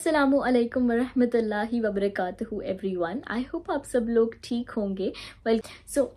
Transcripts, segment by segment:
अस्सलामुअलैकुम वरहमतुल्लाहि वबरकातुहू everyone. I hope आप सब लोग ठीक होंगे। वेल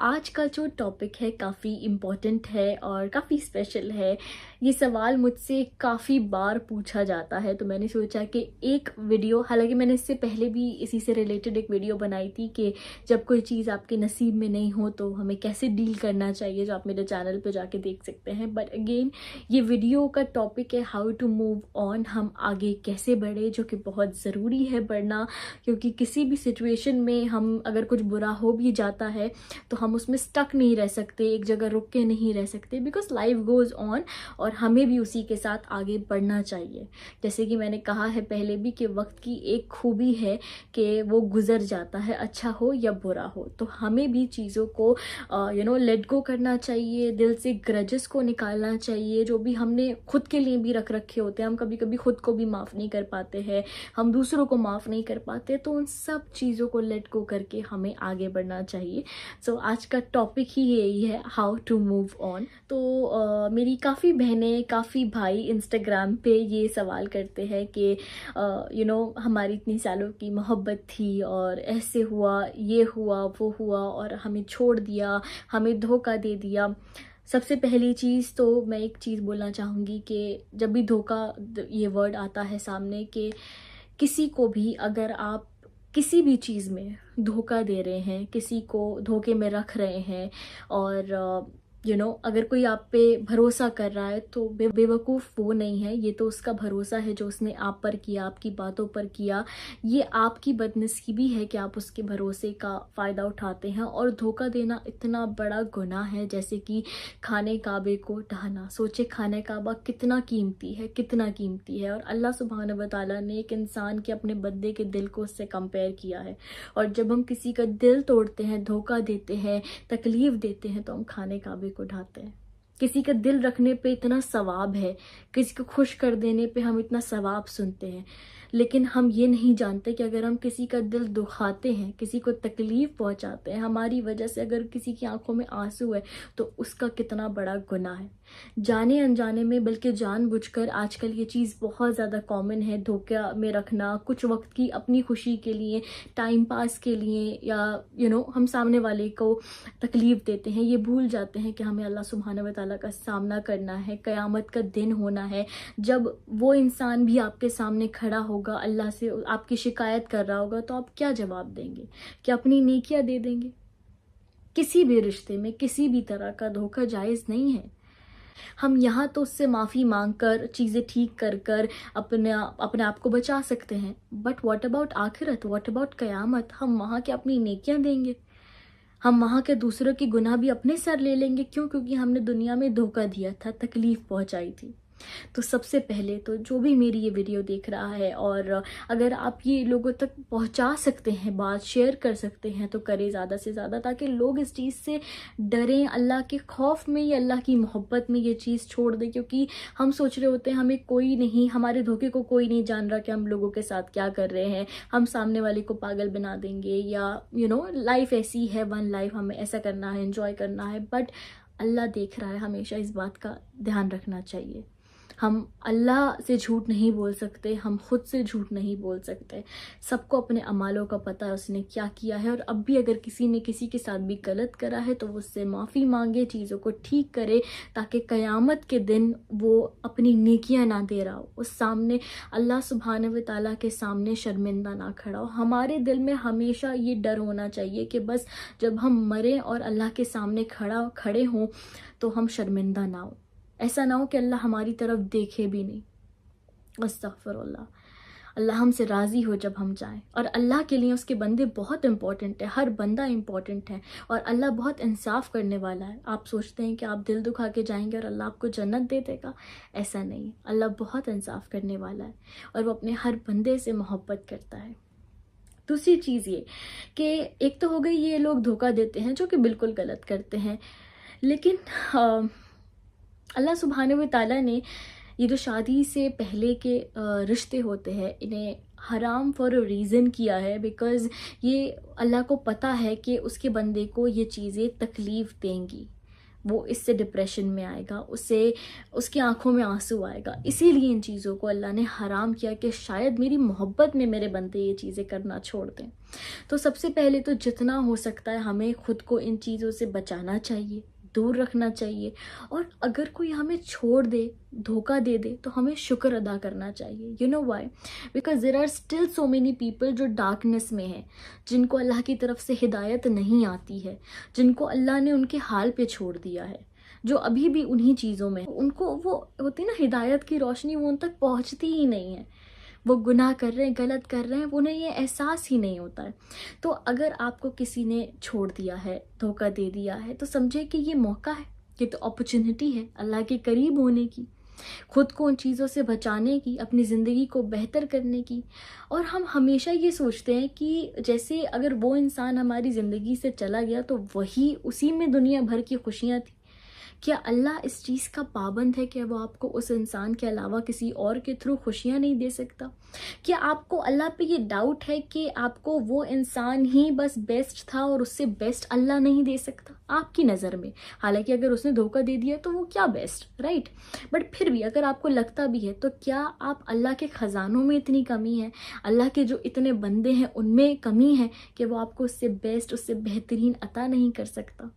आज का जो टॉपिक है काफ़ी इम्पोर्टेंट है और काफ़ी स्पेशल है। ये सवाल मुझसे काफ़ी बार पूछा जाता है, तो मैंने सोचा कि एक वीडियो, हालांकि मैंने इससे पहले भी इसी से रिलेटेड एक वीडियो बनाई थी कि जब कोई चीज़ आपके नसीब में नहीं हो तो हमें कैसे डील करना चाहिए, जो आप मेरे चैनल पर जाके देख सकते हैं। बट अगेन ये वीडियो का टॉपिक है हाउ टू मूव ऑन, हम आगे कैसे बढ़े, जो कि बहुत ज़रूरी है बढ़ना। क्योंकि किसी भी सिचुएशन में हम अगर कुछ बुरा हो भी जाता है तो हम उसमें स्टक नहीं रह सकते, एक जगह रुक के नहीं रह सकते, बिकॉज लाइफ गोज़ ऑन और हमें भी उसी के साथ आगे बढ़ना चाहिए। जैसे कि मैंने कहा है पहले भी कि वक्त की एक खूबी है कि वो गुजर जाता है, अच्छा हो या बुरा हो। तो हमें भी चीज़ों को लेट गो करना चाहिए, दिल से ग्रजेस को निकालना चाहिए, जो भी हमने खुद के लिए भी रख रखे होते हैं। हम कभी कभी खुद को भी माफ़ नहीं कर पाते हैं, हम दूसरों को माफ़ नहीं कर पाते, तो उन सब चीज़ों को लेट गो करके हमें आगे बढ़ना चाहिए। आज का टॉपिक ही यही है, हाउ टू मूव ऑन। तो मेरी काफ़ी बहनें, काफ़ी भाई इंस्टाग्राम पे ये सवाल करते हैं कि हमारी इतनी सालों की मोहब्बत थी और ऐसे हुआ, ये हुआ, वो हुआ और हमें छोड़ दिया, हमें धोखा दे दिया। सबसे पहली चीज़ तो मैं एक चीज़ बोलना चाहूँगी कि जब भी धोखा ये वर्ड आता है सामने, कि किसी को भी अगर आप किसी भी चीज़ में धोखा दे रहे हैं, किसी को धोखे में रख रहे हैं और अगर कोई आप पे भरोसा कर रहा है तो बेवकूफ़ वो नहीं है, ये तो उसका भरोसा है जो उसने आप पर किया, आपकी बातों पर किया। ये आपकी बदनसीबी है कि आप उसके भरोसे का फ़ायदा उठाते हैं। और धोखा देना इतना बड़ा गुनाह है, जैसे कि खाने काबे को ढाना। सोचे खाने काबा कितना कीमती है, कितना कीमती है। और अल्लाह सुब्हानहू व तआला ने एक इंसान के, अपने बंदे के दिल को उससे कंपेयर किया है। और जब हम किसी का दिल तोड़ते हैं, धोखा देते हैं, तकलीफ़ देते हैं, तो हम खाने काबे को ढाते हैं। किसी का दिल रखने पे इतना सवाब है, किसी को खुश कर देने पे हम इतना सवाब सुनते हैं, लेकिन हम ये नहीं जानते कि अगर हम किसी का दिल दुखाते हैं, किसी को तकलीफ़ पहुंचाते हैं, हमारी वजह से अगर किसी की आंखों में आंसू है तो उसका कितना बड़ा गुनाह है। जाने अनजाने में, बल्कि जानबूझकर आजकल ये चीज़ बहुत ज़्यादा कॉमन है, धोखा में रखना, कुछ वक्त की अपनी खुशी के लिए, टाइम पास के लिए, या हम सामने वाले को तकलीफ़ देते हैं। ये भूल जाते हैं कि हमें अल्लाह सुब्हानहू व तआला का सामना करना है, क़यामत का दिन होना है, जब वो इंसान भी आपके सामने खड़ा होगा, अल्लाह से आपकी शिकायत कर रहा होगा, तो आप क्या जवाब देंगे? क्या अपनी नेकियां दे देंगे? किसी भी रिश्ते में किसी भी तरह का धोखा जायज़ नहीं है। हम यहाँ तो उससे माफ़ी मांग कर, चीज़ें ठीक कर कर अपने आप को बचा सकते हैं, बट व्हाट अबाउट आखिरत, व्हाट अबाउट क़यामत? हम वहाँ के अपनी नेकियां देंगे, हम वहाँ के दूसरों की गुनाह भी अपने सर ले लेंगे। क्यों? क्योंकि हमने दुनिया में धोखा दिया था, तकलीफ़ पहुँचाई थी। तो सबसे पहले तो जो भी मेरी ये वीडियो देख रहा है, और अगर आप ये लोगों तक पहुंचा सकते हैं, बात शेयर कर सकते हैं, तो करें ज़्यादा से ज़्यादा, ताकि लोग इस चीज़ से डरें, अल्लाह के खौफ में या अल्लाह की मोहब्बत में ये चीज़ छोड़ दें। क्योंकि हम सोच रहे होते हैं हमें कोई नहीं, हमारे धोखे को कोई नहीं जान रहा कि हम लोगों के साथ क्या कर रहे हैं, हम सामने वाले को पागल बना देंगे, या लाइफ ऐसी है, वन लाइफ, हमें ऐसा करना है, एंजॉय करना है। बट अल्लाह देख रहा है, हमेशा इस बात का ध्यान रखना चाहिए। हम अल्लाह से झूठ नहीं बोल सकते, हम खुद से झूठ नहीं बोल सकते। सबको अपने अमालों का पता है, उसने क्या किया है। और अब भी अगर किसी ने किसी के साथ भी गलत करा है तो वो उससे माफ़ी मांगे, चीज़ों को ठीक करे, ताकि क़यामत के दिन वो अपनी नेकियां ना दे रहा हो, उस सामने अल्लाह सुब्हानहू व तआला के सामने शर्मिंदा ना खड़ा हो। हमारे दिल में हमेशा ये डर होना चाहिए कि बस जब हम मरें और अल्लाह के सामने खड़े हों तो हम शर्मिंदा ना हो। ऐसा ना हो कि अल्लाह हमारी तरफ देखे भी नहीं। अस्तगफिरुल्लाह। अल्लाह हमसे राज़ी हो जब हम जाएं। और अल्लाह के लिए उसके बंदे बहुत इंपॉर्टेंट है, हर बंदा इंपॉर्टेंट है, और अल्लाह बहुत इंसाफ करने वाला है। आप सोचते हैं कि आप दिल दुखा के जाएंगे और अल्लाह आपको जन्नत दे देगा, ऐसा नहीं। अल्लाह बहुत इंसाफ करने वाला है और वो अपने हर बंदे से मोहब्बत करता है। दूसरी चीज़ ये कि एक तो हो गई, ये लोग धोखा देते हैं जो कि बिल्कुल गलत करते हैं, लेकिन अल्लाह सुब्हानहू व तआला ने ये जो शादी से पहले के रिश्ते होते हैं, इन्हें हराम फॉर अ रीज़न किया है, बिकॉज़ ये अल्लाह को पता है कि उसके बंदे को ये चीज़ें तकलीफ़ देंगी। वो इससे डिप्रेशन में आएगा, उससे उसकी आंखों में आंसू आएगा। इसीलिए इन चीज़ों को अल्लाह ने हराम किया कि शायद मेरी मोहब्बत में मेरे बंदे ये चीज़ें करना छोड़ दें। तो सबसे पहले तो जितना हो सकता है हमें खुद को इन चीज़ों से बचाना चाहिए, दूर रखना चाहिए। और अगर कोई हमें छोड़ दे, धोखा दे दे, तो हमें शुक्र अदा करना चाहिए। You know why? Because there are still so many people जो डार्कनेस में हैं, जिनको अल्लाह की तरफ से हिदायत नहीं आती है, जिनको अल्लाह ने उनके हाल पे छोड़ दिया है, जो अभी भी उन्हीं चीज़ों में है। उनको वो होती ना हिदायत की रोशनी, वो उन तक पहुँचती ही नहीं है। वो गुनाह कर रहे हैं, गलत कर रहे हैं, उन्हें ये एहसास ही नहीं होता है। तो अगर आपको किसी ने छोड़ दिया है, धोखा दे दिया है, तो समझे कि ये मौका है, ये तो अपॉर्चुनिटी है अल्लाह के करीब होने की, खुद को उन चीज़ों से बचाने की, अपनी ज़िंदगी को बेहतर करने की। और हम हमेशा ये सोचते हैं कि जैसे अगर वो इंसान हमारी ज़िंदगी से चला गया तो वही, उसी में दुनिया भर की खुशियाँ थी। क्या अल्लाह इस चीज़ का पाबंद है कि वो आपको उस इंसान के अलावा किसी और के थ्रू खुशियाँ नहीं दे सकता? क्या आपको अल्लाह पे ये डाउट है कि आपको वो इंसान ही बस बेस्ट था और उससे बेस्ट अल्लाह नहीं दे सकता आपकी नज़र में? हालांकि अगर उसने धोखा दे दिया तो वो क्या बेस्ट, राइट? बट फिर भी अगर आपको लगता भी है, तो क्या आप अल्लाह के ख़जानों में इतनी कमी है, अल्लाह के जो इतने बंदे हैं उनमें कमी है कि वो आपको उससे बेस्ट, उससे बेहतरीन अता नहीं कर सकता?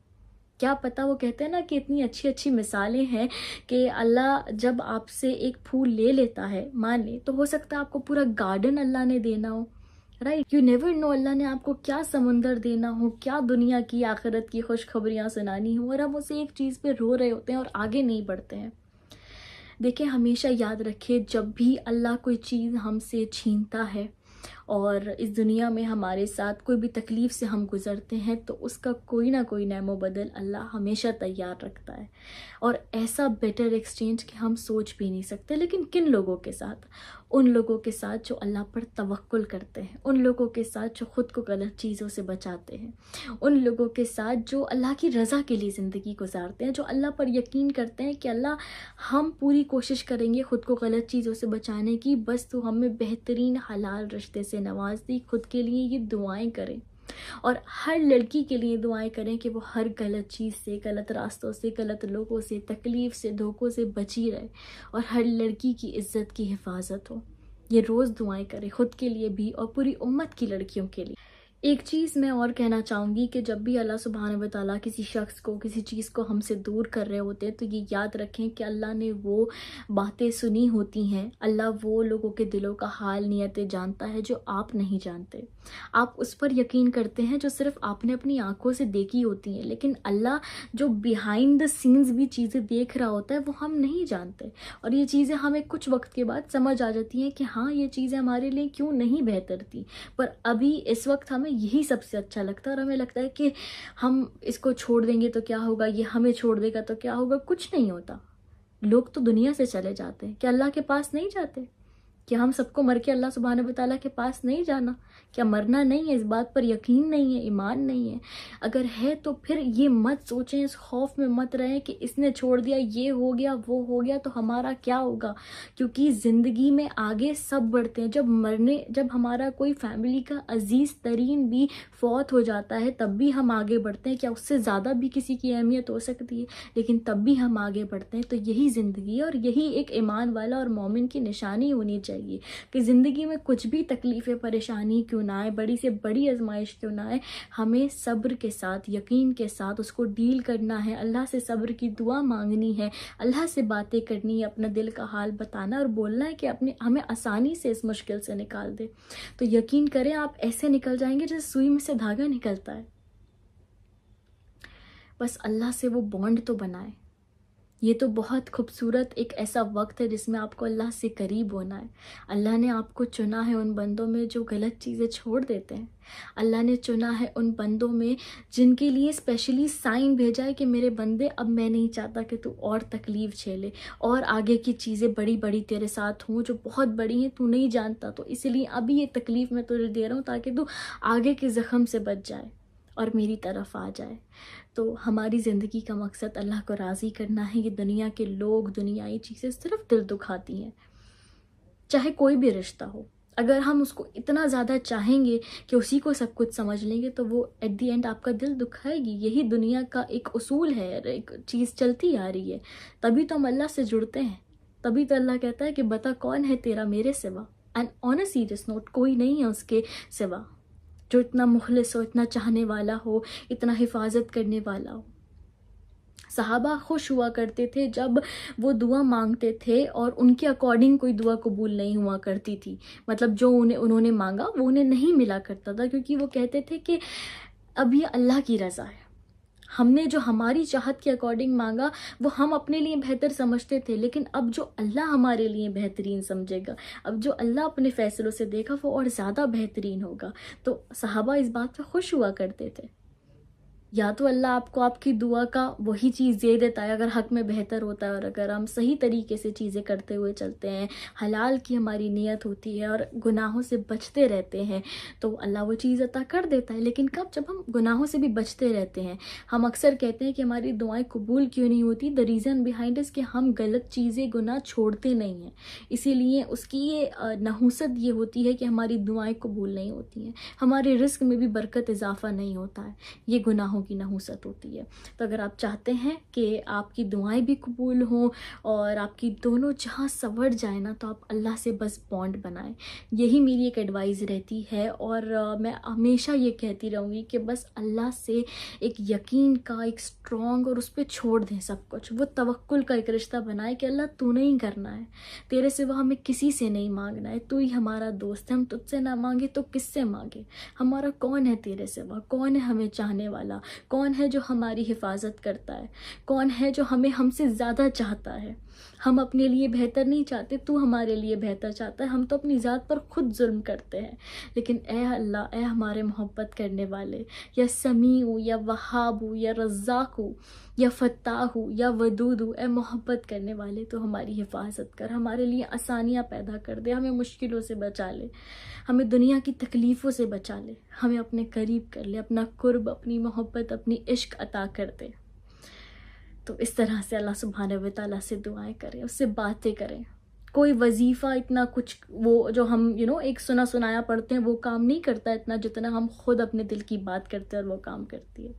क्या पता, वो कहते हैं ना कि इतनी अच्छी अच्छी मिसालें हैं कि अल्लाह जब आपसे एक फूल ले लेता है, मान ले, तो हो सकता है आपको पूरा गार्डन अल्लाह ने देना हो, राइट? यू नेवर नो अल्लाह ने आपको क्या समंदर देना हो, क्या दुनिया की आखिरत की खुशखबरियाँ सुनानी हो, और हम उसे एक चीज़ पे रो रहे होते हैं और आगे नहीं बढ़ते हैं। देखिए, हमेशा याद रखिए, जब भी अल्लाह कोई चीज़ हमसे छीनता है और इस दुनिया में हमारे साथ कोई भी तकलीफ़ से हम गुज़रते हैं, तो उसका कोई ना कोई नैमो बदल अल्लाह हमेशा तैयार रखता है। और ऐसा बेटर एक्सचेंज कि हम सोच भी नहीं सकते। लेकिन किन लोगों के साथ? उन लोगों के साथ जो अल्लाह पर तवक्कुल करते हैं, उन लोगों के साथ जो ख़ुद को गलत चीज़ों से बचाते हैं, उन लोगों के साथ जो अल्लाह की रज़ा के लिए ज़िंदगी गुजारते हैं, जो अल्लाह पर यकीन करते हैं कि अल्लाह, हम पूरी कोशिश करेंगे ख़ुद को गलत चीज़ों से बचाने की, बस तू हमें बेहतरीन हलाल रिश्ते से नवाज दी। खुद के लिए ये दुआएं करें, और हर लड़की के लिए दुआएं करें कि वो हर गलत चीज़ से, गलत रास्तों से, गलत लोगों से, तकलीफ़ से, धोखों से बची रहे, और हर लड़की की इज़्ज़त की हिफाजत हो। ये रोज़ दुआएं करें, खुद के लिए भी और पूरी उम्मत की लड़कियों के लिए। एक चीज़ मैं और कहना चाहूँगी कि जब भी अल्लाह सुब्हानहू व तआला किसी शख्स को, किसी चीज़ को हमसे दूर कर रहे होते हैं, तो ये याद रखें कि अल्लाह ने वो बातें सुनी होती हैं। अल्लाह वो लोगों के दिलों का हाल, नियतें जानता है जो आप नहीं जानते। आप उस पर यकीन करते हैं जो सिर्फ आपने अपनी आंखों से देखी होती हैं, लेकिन अल्लाह जो बिहाइंड द सीन्स भी चीज़ें देख रहा होता है, वो हम नहीं जानते। और ये चीज़ें हमें कुछ वक्त के बाद समझ आ जाती हैं कि हाँ, ये चीज़ें हमारे लिए क्यों नहीं बेहतर थी, पर अभी इस वक्त हमें यही सबसे अच्छा लगता है। और हमें लगता है कि हम इसको छोड़ देंगे तो क्या होगा, ये हमें छोड़ देगा तो क्या होगा। कुछ नहीं होता। लोग तो दुनिया से चले जाते हैं, क्या अल्लाह के पास नहीं जाते? क्या हम सबको मर के अल्लाह सुब्हानहू व तआला के पास नहीं जाना? क्या मरना नहीं है? इस बात पर यकीन नहीं है, ईमान नहीं है? अगर है तो फिर ये मत सोचें, इस खौफ में मत रहें कि इसने छोड़ दिया, ये हो गया, वो हो गया, तो हमारा क्या होगा। क्योंकि ज़िंदगी में आगे सब बढ़ते हैं। जब हमारा कोई फैमिली का अजीज़ तरीन भी फौत हो जाता है, तब भी हम आगे बढ़ते हैं। क्या उससे ज़्यादा भी किसी की अहमियत हो सकती है? लेकिन तब भी हम आगे बढ़ते हैं। तो यही ज़िंदगी है, और यही एक ईमान वाला और मोमिन की निशानी होनी चाहिए कि ज़िंदगी में कुछ भी तकलीफ़ें, परेशानी क्यों ना आए, बड़ी से बड़ी आजमाइश क्यों ना आए, हमें सब्र के साथ, यकीन के साथ उसको डील करना है। अल्लाह से सब्र की दुआ मांगनी है, अल्लाह से बातें करनी है, अपना दिल का हाल बताना और बोलना है कि हमें आसानी से इस मुश्किल से निकाल दे। तो यकीन करें, आप ऐसे निकल जाएंगे जैसे सुई में से धागा निकलता है। बस अल्लाह से वो बॉन्ड तो बनाए। ये तो बहुत खूबसूरत एक ऐसा वक्त है जिसमें आपको अल्लाह से करीब होना है। अल्लाह ने आपको चुना है उन बंदों में जो गलत चीज़ें छोड़ देते हैं। अल्लाह ने चुना है उन बंदों में जिनके लिए स्पेशली साइन भेजा है कि मेरे बंदे, अब मैं नहीं चाहता कि तू और तकलीफ़ झेले और आगे की चीज़ें बड़ी बड़ी तेरे साथ हों, जो बहुत बड़ी हैं, तू नहीं जानता। तो इसलिए अभी ये तकलीफ़ मैं तुझे दे रहा हूँ ताकि तू आगे के ज़ख्म से बच जाए और मेरी तरफ आ जाए। तो हमारी ज़िंदगी का मकसद अल्लाह को राज़ी करना है। ये दुनिया के लोग, दुनियाई चीज़ें सिर्फ दिल दुखाती हैं। चाहे कोई भी रिश्ता हो, अगर हम उसको इतना ज़्यादा चाहेंगे कि उसी को सब कुछ समझ लेंगे तो वो एट द एंड आपका दिल दुखाएगी। यही दुनिया का एक उसूल है, एक चीज़ चलती आ रही है। तभी तो हम अल्लाह से जुड़ते हैं, तभी तो अल्लाह कहता है कि बता कौन है तेरा मेरे सिवा। And on a serious note, कोई नहीं है उसके सिवा जो इतना मुखलिस हो, इतना चाहने वाला हो, इतना हिफाजत करने वाला हो। सहाबा खुश हुआ करते थे जब वो दुआ मांगते थे और उनके अकॉर्डिंग कोई दुआ कबूल नहीं हुआ करती थी। मतलब जो उन्होंने मांगा वो उन्हें नहीं मिला करता था, क्योंकि वो कहते थे कि अब ये अल्लाह की रज़ा है। हमने जो हमारी चाहत के अकॉर्डिंग मांगा वो हम अपने लिए बेहतर समझते थे, लेकिन अब जो अल्लाह हमारे लिए बेहतरीन समझेगा, अब जो अल्लाह अपने फ़ैसलों से देगा वो और ज़्यादा बेहतरीन होगा। तो सहाबा इस बात पे खुश हुआ करते थे। या तो अल्लाह आपको आपकी दुआ का वही चीज़ दे देता है अगर हक में बेहतर होता है, और अगर हम सही तरीके से चीज़ें करते हुए चलते हैं, हलाल की हमारी नीयत होती है और गुनाहों से बचते रहते हैं, तो अल्लाह वो चीज़ अता कर देता है। लेकिन कब? जब हम गुनाहों से भी बचते रहते हैं। हम अक्सर कहते हैं कि हमारी दुआएं कबूल क्यों नहीं होती। द रीज़न बिहाइंड इज़ कि हम गलत चीज़ें, गुनाह छोड़ते नहीं हैं। इसीलिए उसकी ये नहुसत ये होती है कि हमारी दुआएं कबूल नहीं होती हैं, हमारे रिस्क में भी बरकत इजाफा नहीं होता है। ये गुनाहों की नहुसत होती है। तो अगर आप चाहते हैं कि आपकी दुआएं भी कबूल हों और आपकी दोनों जहां संवर जाए ना, तो आप अल्लाह से बस बॉन्ड बनाएं। यही मेरी एक एडवाइस रहती है। और मैं हमेशा ये कहती रहूँगी कि बस अल्लाह से एक यकीन का, एक स्ट्रॉन्ग, और उस पर छोड़ दें सब कुछ। वो तवक्कुल का एक रिश्ता बनाए कि अल्लाह तूने ही करना है, तेरे सिवा हमें किसी से नहीं मांगना है, तू ही हमारा दोस्त है। हम तुझसे ना मांगे तो किससे मांगे? हमारा कौन है तेरे सिवा? कौन है हमें चाहने वाला? कौन है जो हमारी हिफाजत करता है? कौन है जो हमें हमसे ज़्यादा चाहता है? हम अपने लिए बेहतर नहीं चाहते, तू हमारे लिए बेहतर चाहता है। हम तो अपनी ज़ात पर खुद जुल्म करते हैं। लेकिन ए अल्लाह, ए हमारे मोहब्बत करने वाले, या समीऊ, या वहाबू, या रज़्ज़ाकू, या फ़त्ताहू, या वदूदू, ए मोहब्बत करने वाले, तो हमारी हिफाजत कर, हमारे लिए आसानियाँ पैदा कर दे, हमें मुश्किलों से बचा ले, हमें दुनिया की तकलीफ़ों से बचा ले, हमें अपने करीब कर ले, अपना कुर्ब, अपनी मोहब्बत, अपनी इश्क अता कर दे। तो इस तरह से अल्लाह सुब्हानहू व तआला से दुआएं करें, उससे बातें करें। कोई वजीफ़ा इतना कुछ वो जो हम एक सुना सुनाया पढ़ते हैं वो काम नहीं करता इतना जितना हम खुद अपने दिल की बात करते हैं, और वो काम करती है।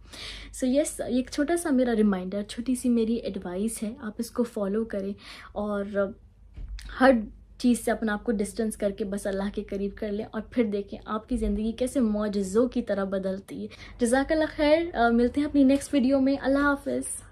सो यस, एक छोटा सा मेरा रिमाइंडर, छोटी सी मेरी एडवाइस है, आप इसको फॉलो करें और हर चीज़ से अपना आपको डिस्टेंस करके बस अल्लाह के करीब कर लें, और फिर देखें आपकी ज़िंदगी कैसे मौजज़ों की तरह बदलती है। जज़ाकल्लाह खैर। मिलते हैं अपनी नेक्स्ट वीडियो में। अल्लाह हाफ़िज़।